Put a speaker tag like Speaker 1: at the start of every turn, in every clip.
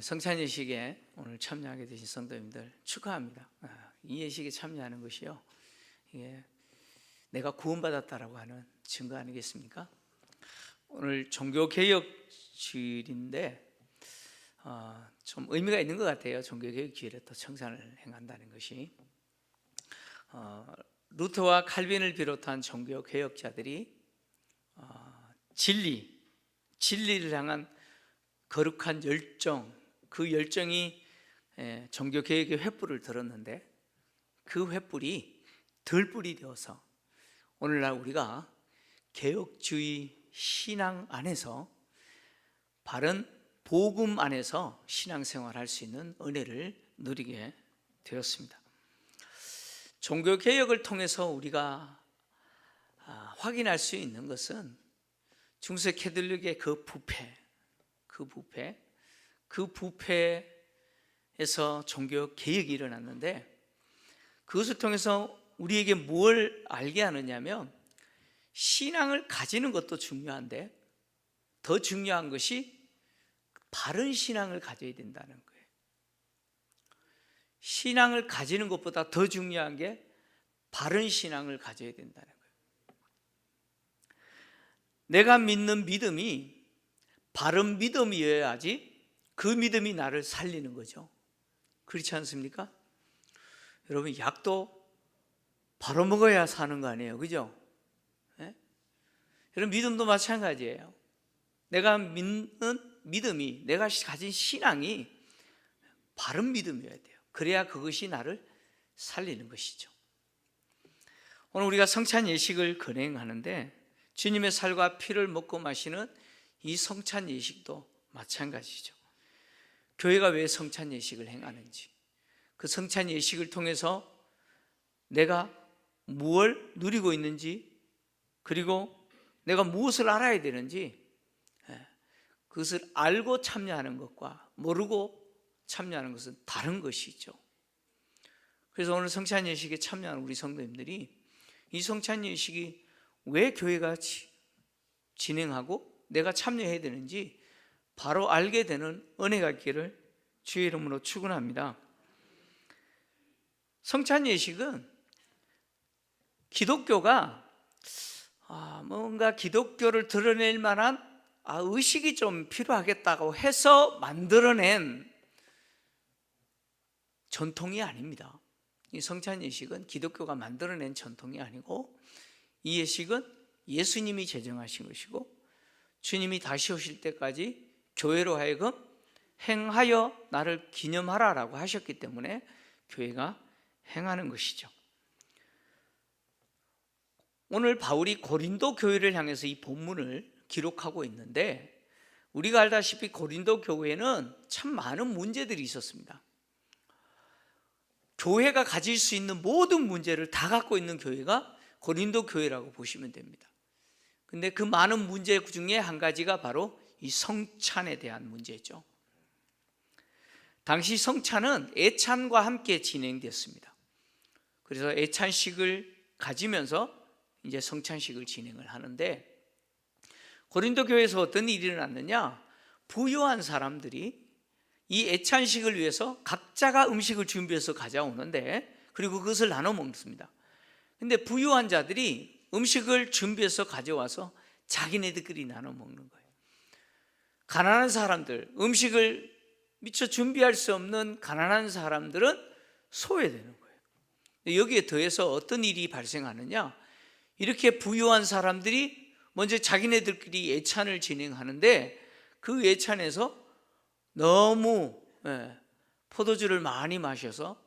Speaker 1: 성찬 예식에 오늘 참여하게 되신 성도님들 축하합니다. 이 예식에 참여하는 것이요, 이게 내가 구원받았다라고 하는 증거 아니겠습니까? 오늘 종교개혁주일인데 좀 의미가 있는 것 같아요. 종교개혁주일에 또 청산을 행한다는 것이. 루터와 칼빈을 비롯한 종교개혁자들이 진리를 향한 거룩한 열정, 그 열정이 종교개혁의 횃불을 들었는데, 그 횃불이 들불이 되어서 오늘날 우리가 개혁주의 신앙 안에서, 바른 복음 안에서 신앙생활할 수 있는 은혜를 누리게 되었습니다. 종교개혁을 통해서 우리가 확인할 수 있는 것은 중세 캐톨릭의 그 부패에서 종교개혁이 일어났는데, 그것을 통해서 우리에게 뭘 알게 하느냐면, 신앙을 가지는 것도 중요한데 더 중요한 것이 바른 신앙을 가져야 된다는 거예요. 신앙을 가지는 것보다 더 중요한 게 바른 신앙을 가져야 된다는 거예요. 내가 믿는 믿음이 바른 믿음이어야지 그 믿음이 나를 살리는 거죠. 그렇지 않습니까? 여러분, 약도 바로 먹어야 사는 거 아니에요, 그죠? 여러분, 믿음도 마찬가지예요. 내가 믿는 믿음이, 내가 가진 신앙이 바른 믿음이어야 돼요. 그래야 그것이 나를 살리는 것이죠. 오늘 우리가 성찬 예식을 거행하는데, 주님의 살과 피를 먹고 마시는 이 성찬 예식도 마찬가지죠. 교회가 왜 성찬 예식을 행하는지, 그 성찬 예식을 통해서 내가 무엇을 누리고 있는지, 그리고 내가 무엇을 알아야 되는지, 그것을 알고 참여하는 것과 모르고 참여하는 것은 다른 것이죠. 그래서 오늘 성찬 예식에 참여하는 우리 성도님들이 이 성찬 예식이 왜 교회가 진행하고 내가 참여해야 되는지 바로 알게 되는 은혜가 있기를 주의 이름으로 축원합니다. 성찬 예식은 기독교가 뭔가 기독교를 드러낼 만한 의식이 좀 필요하겠다고 해서 만들어낸 전통이 아닙니다. 이 성찬 예식은 기독교가 만들어낸 전통이 아니고, 이 예식은 예수님이 제정하신 것이고, 주님이 다시 오실 때까지 교회로 하여금 행하여 나를 기념하라라고 하셨기 때문에 교회가 행하는 것이죠. 오늘 바울이 고린도 교회를 향해서 이 본문을 기록하고 있는데, 우리가 알다시피 고린도 교회는 참 많은 문제들이 있었습니다. 교회가 가질 수 있는 모든 문제를 다 갖고 있는 교회가 고린도 교회라고 보시면 됩니다. 근데 그 많은 문제 중에 한 가지가 바로 이 성찬에 대한 문제죠. 당시 성찬은 애찬과 함께 진행됐습니다. 그래서 애찬식을 가지면서 이제 성찬식을 진행을 하는데, 고린도 교회에서 어떤 일이 일어났느냐, 부유한 사람들이 이 애찬식을 위해서 각자가 음식을 준비해서 가져오는데, 그리고 그것을 나눠 먹습니다. 근데 부유한 자들이 음식을 준비해서 가져와서 자기네들끼리 나눠 먹는 거예요. 가난한 사람들, 음식을 미처 준비할 수 없는 가난한 사람들은 소외되는 거예요. 여기에 더해서 어떤 일이 발생하느냐, 이렇게 부유한 사람들이 먼저 자기네들끼리 예찬을 진행하는데, 그 예찬에서 너무 포도주를 많이 마셔서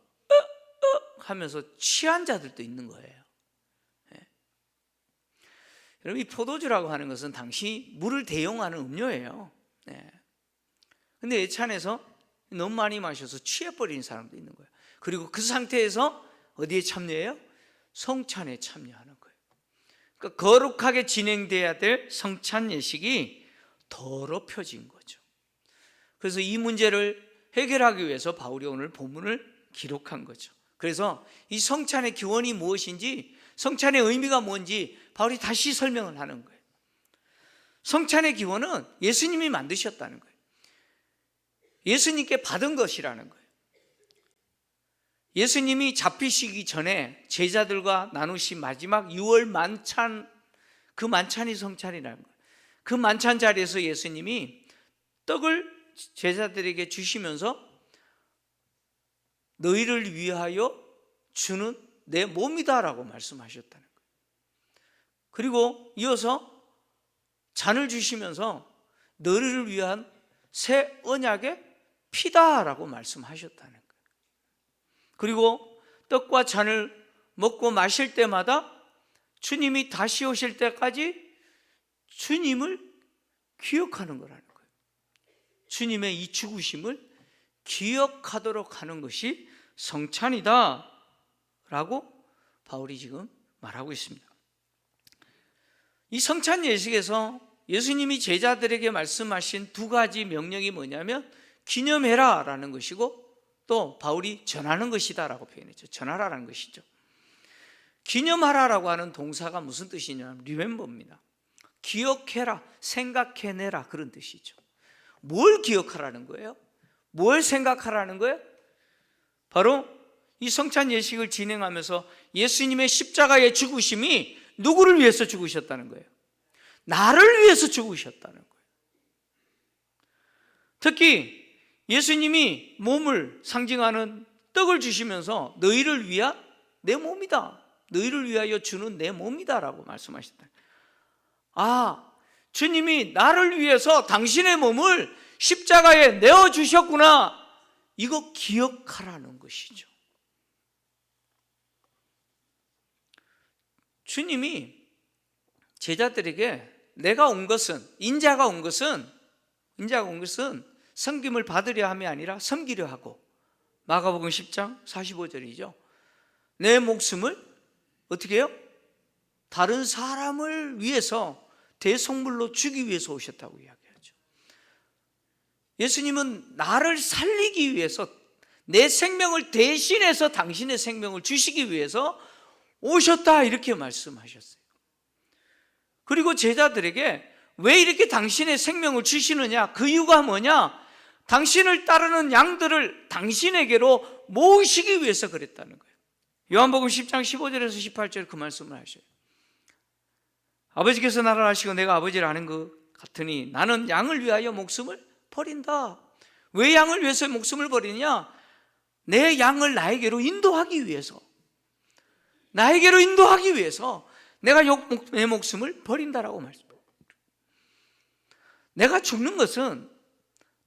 Speaker 1: 하면서 취한 자들도 있는 거예요. 여러분, 이 포도주라고 하는 것은 당시 물을 대용하는 음료예요. 근데 예찬에서 너무 많이 마셔서 취해버린 사람도 있는 거예요. 그리고 그 상태에서 어디에 참여해요? 성찬에 참여하는 거예요. 그러니까 거룩하게 진행돼야 될 성찬 예식이 더럽혀진 거죠. 그래서 이 문제를 해결하기 위해서 바울이 오늘 본문을 기록한 거죠. 그래서 이 성찬의 기원이 무엇인지, 성찬의 의미가 뭔지 바울이 다시 설명을 하는 거예요. 성찬의 기원은 예수님이 만드셨다는 거예요. 예수님께 받은 것이라는 거예요. 예수님이 잡히시기 전에 제자들과 나누신 마지막 6월 만찬, 그 만찬이 성찬이라는 거예요. 그 만찬 자리에서 예수님이 떡을 제자들에게 주시면서 너희를 위하여 주는 내 몸이다 라고 말씀하셨다는 거예요. 그리고 이어서 잔을 주시면서 너희를 위한 새 언약의 피다 라고 말씀하셨다는 거예요. 그리고 떡과 잔을 먹고 마실 때마다 주님이 다시 오실 때까지 주님을 기억하는 거라는 거예요. 주님의 이 죽으심을 기억하도록 하는 것이 성찬이다 라고 바울이 지금 말하고 있습니다. 이 성찬 예식에서 예수님이 제자들에게 말씀하신 두 가지 명령이 뭐냐면 기념해라 라는 것이고 또 바울이 전하는 것이다 라고 표현했죠. 전하라라는 것이죠. 기념하라라고 하는 동사가 무슨 뜻이냐면 remember입니다. 기억해라, 생각해내라 그런 뜻이죠. 뭘 기억하라는 거예요? 뭘 생각하라는 거예요? 바로 이 성찬 예식을 진행하면서 예수님의 십자가의 죽으심이 누구를 위해서 죽으셨다는 거예요? 나를 위해서 죽으셨다는 거예요. 특히 예수님이 몸을 상징하는 떡을 주시면서 너희를 위한 내 몸이다, 너희를 위하여 주는 내 몸이다 라고 말씀하셨다. 아, 주님이 나를 위해서 당신의 몸을 십자가에 내어주셨구나, 이거 기억하라는 것이죠. 주님이 제자들에게 내가 온 것은, 인자가 온 것은 섬김을 받으려 함이 아니라 섬기려 하고, 마가복음 10장 45절이죠. 내 목숨을 어떻게 해요? 다른 사람을 위해서 대속물로 주기 위해서 오셨다고 이야기하죠. 예수님은 나를 살리기 위해서, 내 생명을 대신해서 당신의 생명을 주시기 위해서 오셨다, 이렇게 말씀하셨어요. 그리고 제자들에게 왜 이렇게 당신의 생명을 주시느냐, 그 이유가 뭐냐, 당신을 따르는 양들을 당신에게로 모으시기 위해서 그랬다는 거예요. 요한복음 10장 15절에서 18절 그 말씀을 하셔요. 아버지께서 나를 아시고 내가 아버지를 아는 것 같으니 나는 양을 위하여 목숨을 버린다. 왜 양을 위해서 목숨을 버리냐? 내 양을 나에게로 인도하기 위해서, 나에게로 인도하기 위해서 내가 내 목숨을 버린다라고 말씀합니다. 내가 죽는 것은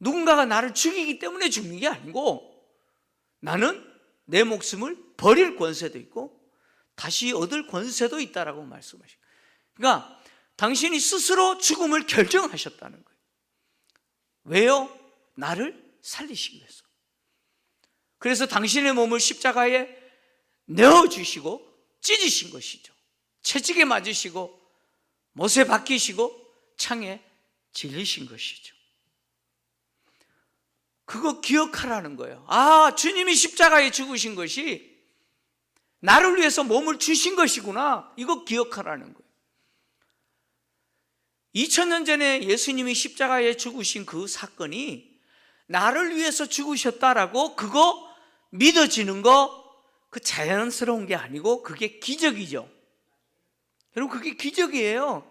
Speaker 1: 누군가가 나를 죽이기 때문에 죽는 게 아니고, 나는 내 목숨을 버릴 권세도 있고 다시 얻을 권세도 있다라고 말씀하십니다. 그러니까 당신이 스스로 죽음을 결정하셨다는 거예요. 왜요? 나를 살리시기 위해서. 그래서 당신의 몸을 십자가에 내어주시고 찢으신 것이죠. 채찍에 맞으시고 못에 박히시고 창에 질리신 것이죠. 그거 기억하라는 거예요. 아, 주님이 십자가에 죽으신 것이 나를 위해서 몸을 주신 것이구나, 이거 기억하라는 거예요. 2000년 전에 예수님이 십자가에 죽으신 그 사건이 나를 위해서 죽으셨다라고 그거 믿어지는 거, 그 자연스러운 게 아니고 그게 기적이죠. 여러분, 그게 기적이에요.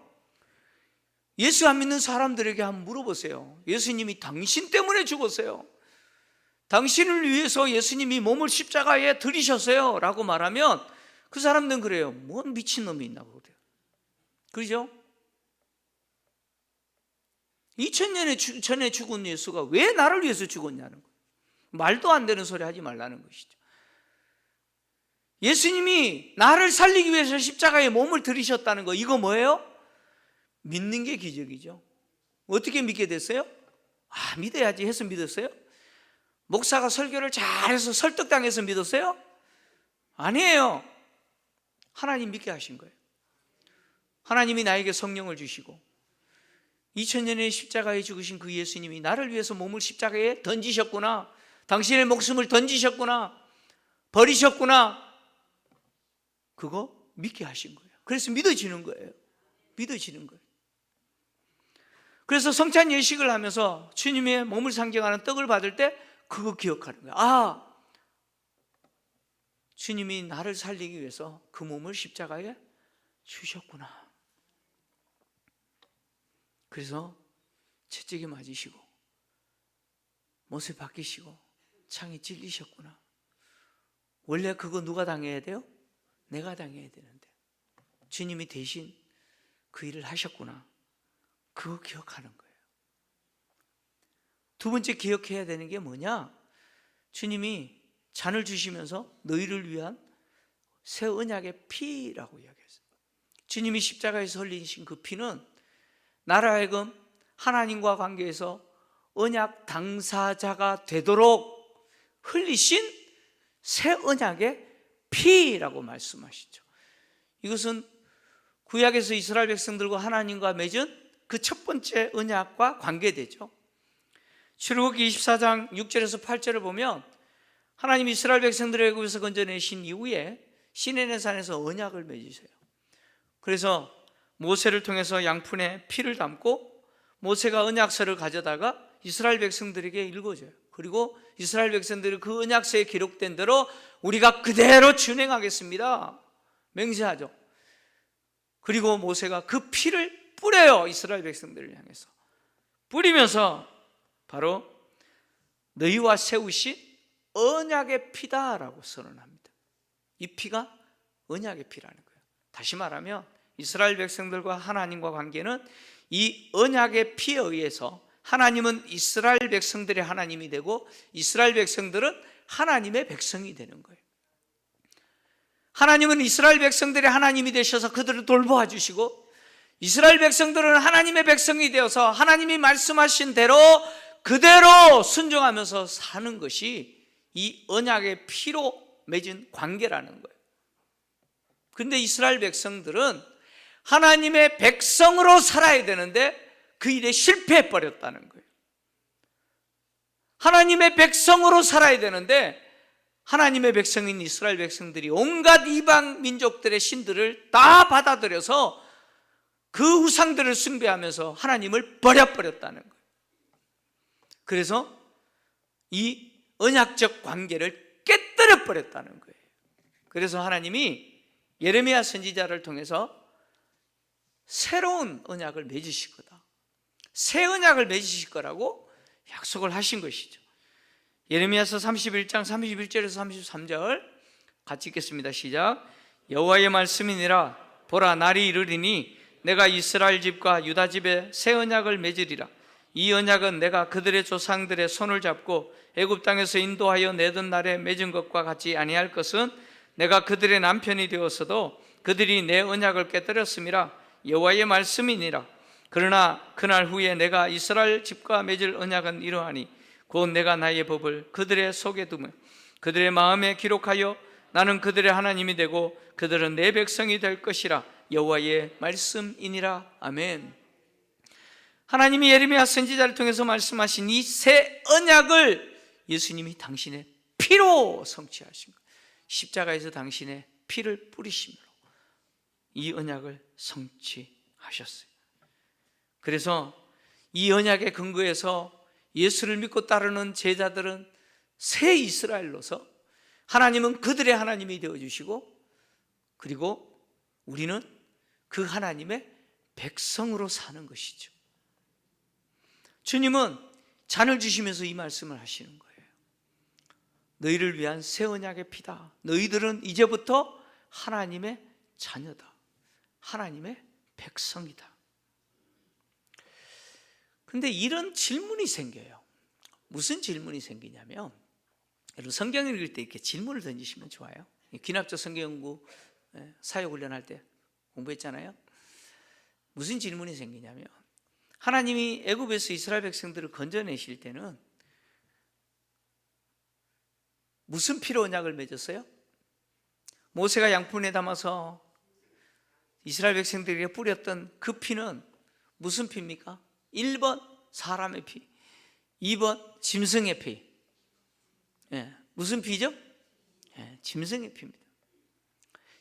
Speaker 1: 예수 안 믿는 사람들에게 한번 물어보세요. 예수님이 당신 때문에 죽었어요, 당신을 위해서 예수님이 몸을 십자가에 들이셨어요 라고 말하면 그 사람들은 그래요. 뭔 미친놈이 있나고 그래요. 그죠? 2000년 전에 죽은 예수가 왜 나를 위해서 죽었냐는 거예요. 말도 안 되는 소리 하지 말라는 것이죠. 예수님이 나를 살리기 위해서 십자가에 몸을 들이셨다는 거, 이거 뭐예요? 믿는 게 기적이죠. 어떻게 믿게 됐어요? 아, 믿어야지 해서 믿었어요? 목사가 설교를 잘해서 설득당해서 믿었어요? 아니에요. 하나님 믿게 하신 거예요. 하나님이 나에게 성령을 주시고 2000년의 십자가에 죽으신 그 예수님이 나를 위해서 몸을 십자가에 던지셨구나, 당신의 목숨을 던지셨구나, 버리셨구나, 그거 믿게 하신 거예요. 그래서 믿어지는 거예요. 믿어지는 거예요. 그래서 성찬 예식을 하면서 주님의 몸을 상징하는 떡을 받을 때 그거 기억하는 거야. 아, 주님이 나를 살리기 위해서 그 몸을 십자가에 주셨구나. 그래서 채찍에 맞으시고 못에 박히시고 창에 찔리셨구나. 원래 그거 누가 당해야 돼요? 내가 당해야 되는데 주님이 대신 그 일을 하셨구나. 그거 기억하는 거예요. 두 번째 기억해야 되는 게 뭐냐? 주님이 잔을 주시면서 너희를 위한 새 언약의 피라고 이야기했어요. 주님이 십자가에서 흘리신 그 피는 나로 하여금 하나님과 관계에서 언약 당사자가 되도록 흘리신 새 언약의 피라고 말씀하시죠. 이것은 구약에서 이스라엘 백성들과 하나님과 맺은 그 첫 번째 언약과 관계되죠. 출애굽기 24장 6절에서 8절을 보면 하나님이 이스라엘 백성들을 애굽에서 건져내신 이후에 시내네 산에서 언약을 맺으세요. 그래서 모세를 통해서 양푼에 피를 담고 모세가 언약서를 가져다가 이스라엘 백성들에게 읽어줘요. 그리고 이스라엘 백성들이 그 언약서에 기록된 대로 우리가 그대로 준행하겠습니다 맹세하죠. 그리고 모세가 그 피를 뿌려요. 이스라엘 백성들을 향해서 뿌리면서 바로 너희와 세우신 언약의 피다라고 선언합니다. 이 피가 언약의 피라는 거예요. 다시 말하면 이스라엘 백성들과 하나님과 관계는 이 언약의 피에 의해서 하나님은 이스라엘 백성들의 하나님이 되고 이스라엘 백성들은 하나님의 백성이 되는 거예요. 하나님은 이스라엘 백성들의 하나님이 되셔서 그들을 돌보아 주시고 이스라엘 백성들은 하나님의 백성이 되어서 하나님이 말씀하신 대로 그대로 순종하면서 사는 것이 이 언약의 피로 맺은 관계라는 거예요. 그런데 이스라엘 백성들은 하나님의 백성으로 살아야 되는데 그 일에 실패해 버렸다는 거예요. 하나님의 백성으로 살아야 되는데 하나님의 백성인 이스라엘 백성들이 온갖 이방 민족들의 신들을 다 받아들여서 그 우상들을 숭배하면서 하나님을 버려버렸다는 거예요. 그래서 이 언약적 관계를 깨뜨려 버렸다는 거예요. 그래서 하나님이 예레미야 선지자를 통해서 새로운 언약을 맺으실 거다, 새 언약을 맺으실 거라고 약속을 하신 것이죠. 예레미야서 31장 31절에서 33절 같이 읽겠습니다. 시작. 여호와의 말씀이니라. 보라, 날이 이르리니 내가 이스라엘 집과 유다 집에 새 언약을 맺으리라. 이 언약은 내가 그들의 조상들의 손을 잡고 애굽 땅에서 인도하여 내던 날에 맺은 것과 같이 아니할 것은 내가 그들의 남편이 되었어도 그들이 내 언약을 깨뜨렸음이라. 여호와의 말씀이니라. 그러나 그날 후에 내가 이스라엘 집과 맺을 언약은 이러하니 곧 내가 나의 법을 그들의 속에 두며 그들의 마음에 기록하여 나는 그들의 하나님이 되고 그들은 내 백성이 될 것이라. 여호와의 말씀이니라. 아멘. 하나님이 예레미야 선지자를 통해서 말씀하신 이 새 언약을 예수님이 당신의 피로 성취하신 거예요. 십자가에서 당신의 피를 뿌리심으로 이 언약을 성취하셨어요. 그래서 이 언약의 근거에서 예수를 믿고 따르는 제자들은 새 이스라엘로서 하나님은 그들의 하나님이 되어주시고 그리고 우리는 그 하나님의 백성으로 사는 것이죠. 주님은 잔을 주시면서 이 말씀을 하시는 거예요. 너희를 위한 새 언약의 피다. 너희들은 이제부터 하나님의 자녀다. 하나님의 백성이다. 그런데 이런 질문이 생겨요. 무슨 질문이 생기냐면, 여러분 성경을 읽을 때 이렇게 질문을 던지시면 좋아요. 귀납적 성경연구 사역훈련할 때 공부했잖아요. 무슨 질문이 생기냐면, 하나님이 애굽에서 이스라엘 백성들을 건져내실 때는 무슨 피로 언약을 맺었어요? 모세가 양푼에 담아서 이스라엘 백성들에게 뿌렸던 그 피는 무슨 피입니까? 1번 사람의 피, 2번 짐승의 피. 무슨 피죠? 짐승의 피입니다.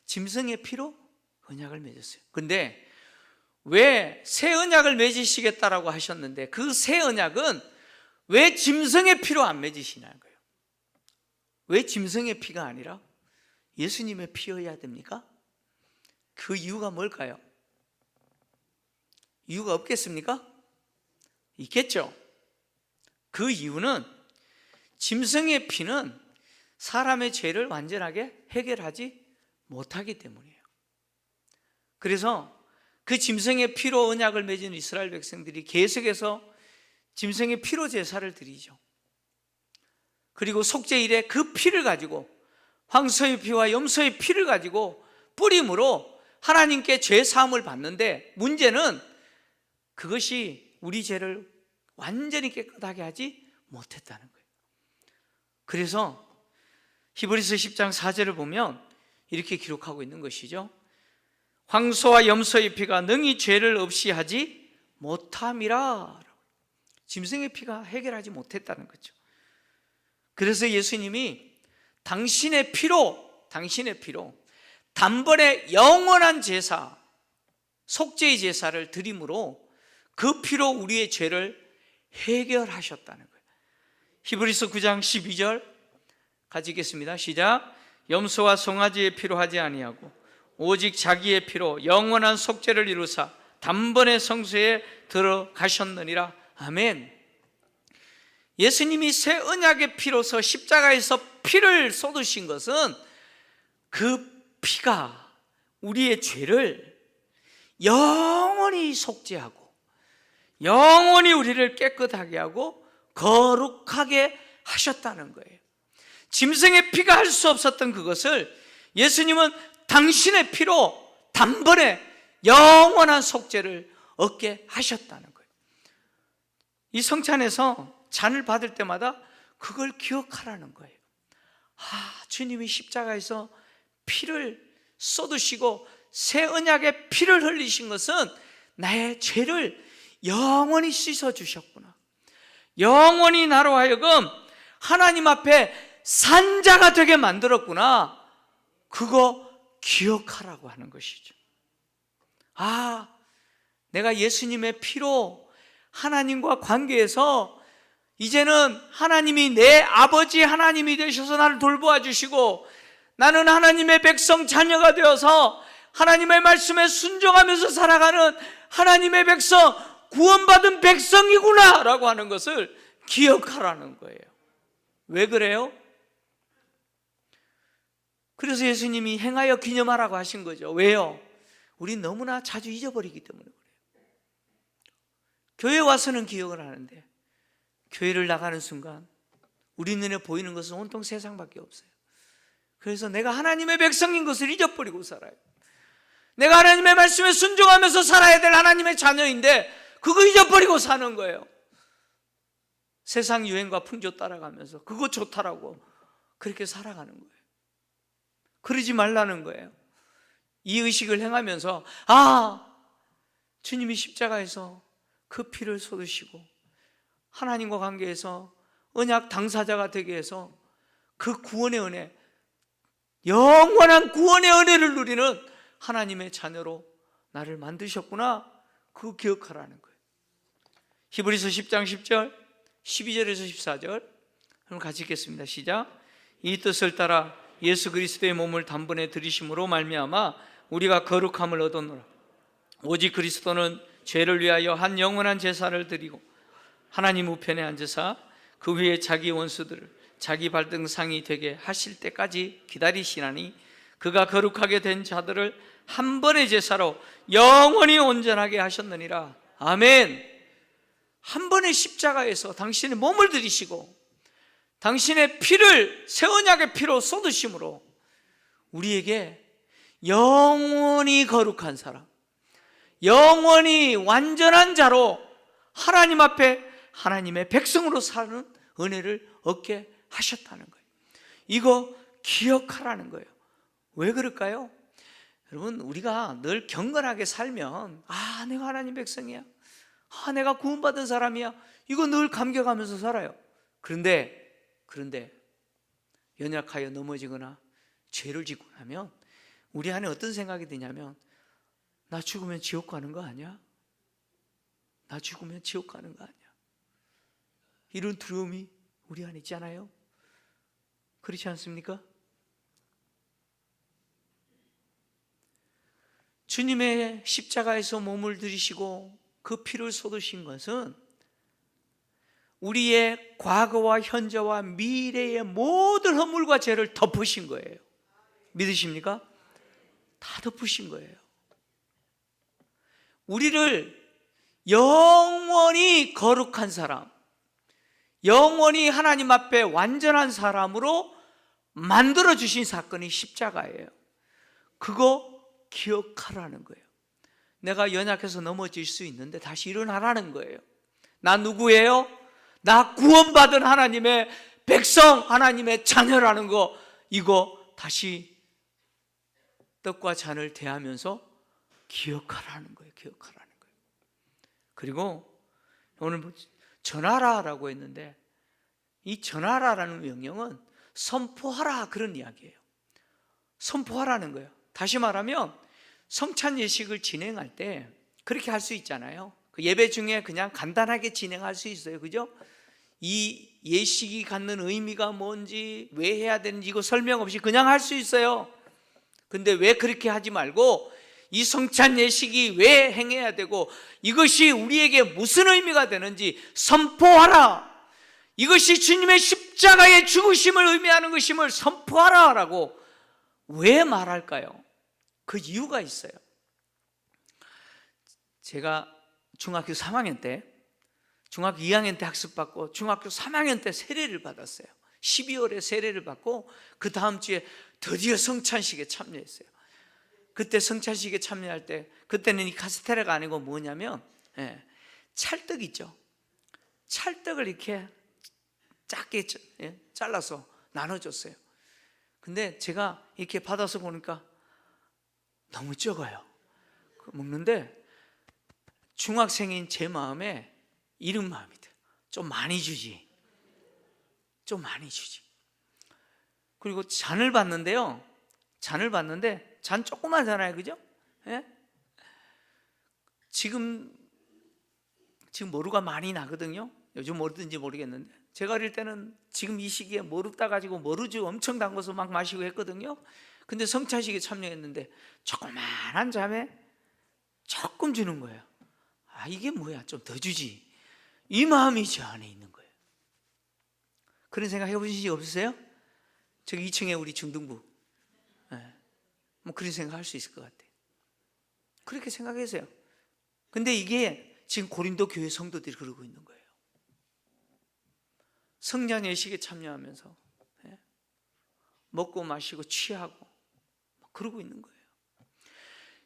Speaker 1: 짐승의 피로 언약을 맺었어요. 그런데 왜 새 언약을 맺으시겠다라고 하셨는데, 그 새 언약은 왜 짐승의 피로 안 맺으시냐는 거예요. 왜 짐승의 피가 아니라 예수님의 피여야 됩니까? 그 이유가 뭘까요? 이유가 없겠습니까? 있겠죠. 그 이유는 짐승의 피는 사람의 죄를 완전하게 해결하지 못하기 때문이에요. 그래서 그 짐승의 피로 언약을 맺은 이스라엘 백성들이 계속해서 짐승의 피로 제사를 드리죠. 그리고 속죄일에 그 피를 가지고, 황소의 피와 염소의 피를 가지고 뿌림으로 하나님께 죄 사함을 받는데, 문제는 그것이 우리 죄를 완전히 깨끗하게 하지 못했다는 거예요. 그래서 히브리서 10장 4절을 보면 이렇게 기록하고 있는 것이죠. 황소와 염소의 피가 능히 죄를 없이 하지 못함이라. 짐승의 피가 해결하지 못했다는 거죠. 그래서 예수님이 당신의 피로 단번에 영원한 제사, 속죄의 제사를 드림으로 그 피로 우리의 죄를 해결하셨다는 거예요. 히브리서 9장 12절 같이 읽겠습니다. 시작. 염소와 송아지의 피로 하지 아니하고 오직 자기의 피로 영원한 속죄를 이루사 단번에 성소에 들어가셨느니라. 아멘. 예수님이 새 언약의 피로서 십자가에서 피를 쏟으신 것은 그 피가 우리의 죄를 영원히 속죄하고 영원히 우리를 깨끗하게 하고 거룩하게 하셨다는 거예요. 짐승의 피가 할 수 없었던 그것을 예수님은 당신의 피로 단번에 영원한 속죄를 얻게 하셨다는 거예요. 이 성찬에서 잔을 받을 때마다 그걸 기억하라는 거예요. 주님이 십자가에서 피를 쏟으시고 새 언약의 피를 흘리신 것은 나의 죄를 영원히 씻어주셨구나, 영원히 나로 하여금 하나님 앞에 산자가 되게 만들었구나, 그거 기억하라고 하는 것이죠. 내가 예수님의 피로 하나님과 관계에서 이제는 하나님이 내 아버지 하나님이 되셔서 나를 돌보아 주시고 나는 하나님의 백성 자녀가 되어서 하나님의 말씀에 순종하면서 살아가는 하나님의 백성, 구원받은 백성이구나 라고 하는 것을 기억하라는 거예요. 왜 그래요? 그래서 예수님이 행하여 기념하라고 하신 거죠. 왜요? 우리 너무나 자주 잊어버리기 때문에 그래요. 교회 와서는 기억을 하는데 교회를 나가는 순간 우리 눈에 보이는 것은 온통 세상밖에 없어요. 그래서 내가 하나님의 백성인 것을 잊어버리고 살아요. 내가 하나님의 말씀에 순종하면서 살아야 될 하나님의 자녀인데 그거 잊어버리고 사는 거예요. 세상 유행과 풍조 따라가면서 그거 좋다라고 그렇게 살아가는 거예요. 그러지 말라는 거예요. 이 의식을 행하면서 주님이 십자가에서 그 피를 쏟으시고 하나님과 관계에서 언약 당사자가 되게 해서 그 구원의 은혜, 영원한 구원의 은혜를 누리는 하나님의 자녀로 나를 만드셨구나, 그거 기억하라는 거예요. 히브리서 10장 10절 12절에서 14절 그럼 같이 읽겠습니다. 시작. 이 뜻을 따라 예수 그리스도의 몸을 단번에 들이심으로 말미암아 우리가 거룩함을 얻었노라. 오직 그리스도는 죄를 위하여 한 영원한 제사를 드리고 하나님 우편에 앉으사 그 위에 자기 원수들을 자기 발등상이 되게 하실 때까지 기다리시나니 그가 거룩하게 된 자들을 한 번의 제사로 영원히 온전하게 하셨느니라. 아멘. 한 번의 십자가에서 당신의 몸을 들이시고 당신의 피를 새 언약의 피로 쏟으심으로 우리에게 영원히 거룩한 사람, 영원히 완전한 자로 하나님 앞에 하나님의 백성으로 사는 은혜를 얻게 하셨다는 거예요. 이거 기억하라는 거예요. 왜 그럴까요? 여러분, 우리가 늘 경건하게 살면 내가 하나님 백성이야, 내가 구원받은 사람이야, 이거 늘 감격하면서 살아요. 그런데 연약하여 넘어지거나 죄를 짓고 나면 우리 안에 어떤 생각이 드냐면 나 죽으면 지옥 가는 거 아니야? 나 죽으면 지옥 가는 거 아니야? 이런 두려움이 우리 안에 있잖아요. 그렇지 않습니까? 주님의 십자가에서 몸을 들이시고 그 피를 쏟으신 것은 우리의 과거와 현재와 미래의 모든 허물과 죄를 덮으신 거예요. 믿으십니까? 다 덮으신 거예요. 우리를 영원히 거룩한 사람, 영원히 하나님 앞에 완전한 사람으로 만들어주신 사건이 십자가예요. 그거 기억하라는 거예요. 내가 연약해서 넘어질 수 있는데 다시 일어나라는 거예요. 나 누구예요? 나 구원받은 하나님의 백성, 하나님의 자녀라는 거, 이거 다시 떡과 잔을 대하면서 기억하라는 거예요. 기억하라는 거예요. 그리고 오늘 전하라라고 했는데, 이 전하라라는 명령은 선포하라, 그런 이야기예요. 선포하라는 거예요. 다시 말하면 성찬 예식을 진행할 때 그렇게 할 수 있잖아요. 그 예배 중에 그냥 간단하게 진행할 수 있어요. 그죠? 이 예식이 갖는 의미가 뭔지, 왜 해야 되는지 이거 설명 없이 그냥 할 수 있어요. 근데 왜 그렇게 하지 말고 이 성찬 예식이 왜 행해야 되고 이것이 우리에게 무슨 의미가 되는지 선포하라. 이것이 주님의 십자가의 죽으심을 의미하는 것임을 선포하라 라고 왜 말할까요? 그 이유가 있어요. 제가 중학교 3학년 때, 중학교 2학년 때 학습받고 중학교 3학년 때 세례를 받았어요. 12월에 세례를 받고 그 다음 주에 드디어 성찬식에 참여했어요. 그때 성찬식에 참여할 때, 그때는 이 카스테라가 아니고 뭐냐면 찰떡 있죠. 찰떡을 이렇게 작게 잘라서 나눠줬어요. 근데 제가 이렇게 받아서 보니까 너무 적어요. 먹는데 중학생인 제 마음에 이런 마음이 들어요. 좀 많이 주지. 좀 많이 주지. 그리고 잔을 봤는데요. 잔을 봤는데 잔 조그마잖아요. 그죠? 예? 지금 모루가 많이 나거든요. 요즘 모르든지 모르겠는데 제가 어릴 때는 지금 이 시기에 모루 따가지고 모루주 엄청 담궈서 막 마시고 했거든요. 근데 성찬식에 참여했는데 조그만한 잔에 조금 주는 거예요. 아, 이게 뭐야, 좀 더 주지. 이 마음이 저 안에 있는 거예요. 그런 생각 해보신 적 없으세요? 저기 2층에 우리 중등부, 뭐 그런 생각 할 수 있을 것 같아요. 그렇게 생각하세요. 근데 이게 지금 고린도 교회 성도들이 그러고 있는 거예요. 성찬 예식에 참여하면서 먹고 마시고 취하고 그러고 있는 거예요.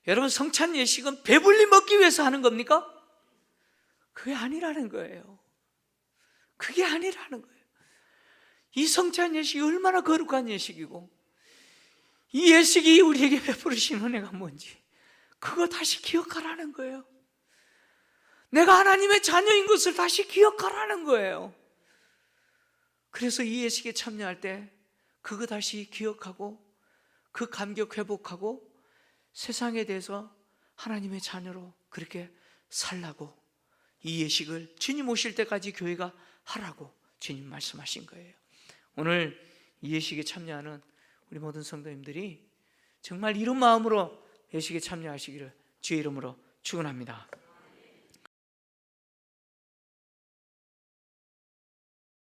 Speaker 1: 여러분, 성찬 예식은 배불리 먹기 위해서 하는 겁니까? 그게 아니라는 거예요. 그게 아니라는 거예요. 이 성찬 예식이 얼마나 거룩한 예식이고 이 예식이 우리에게 베푸르신 은혜가 뭔지 그거 다시 기억하라는 거예요. 내가 하나님의 자녀인 것을 다시 기억하라는 거예요. 그래서 이 예식에 참여할 때 그거 다시 기억하고 그 감격 회복하고 세상에 대해서 하나님의 자녀로 그렇게 살라고 이 예식을 주님 오실 때까지 교회가 하라고 주님 말씀하신 거예요. 오늘 이 예식에 참여하는 우리 모든 성도님들이 정말 이런 마음으로 예식에 참여하시기를 주의 이름으로 축원합니다.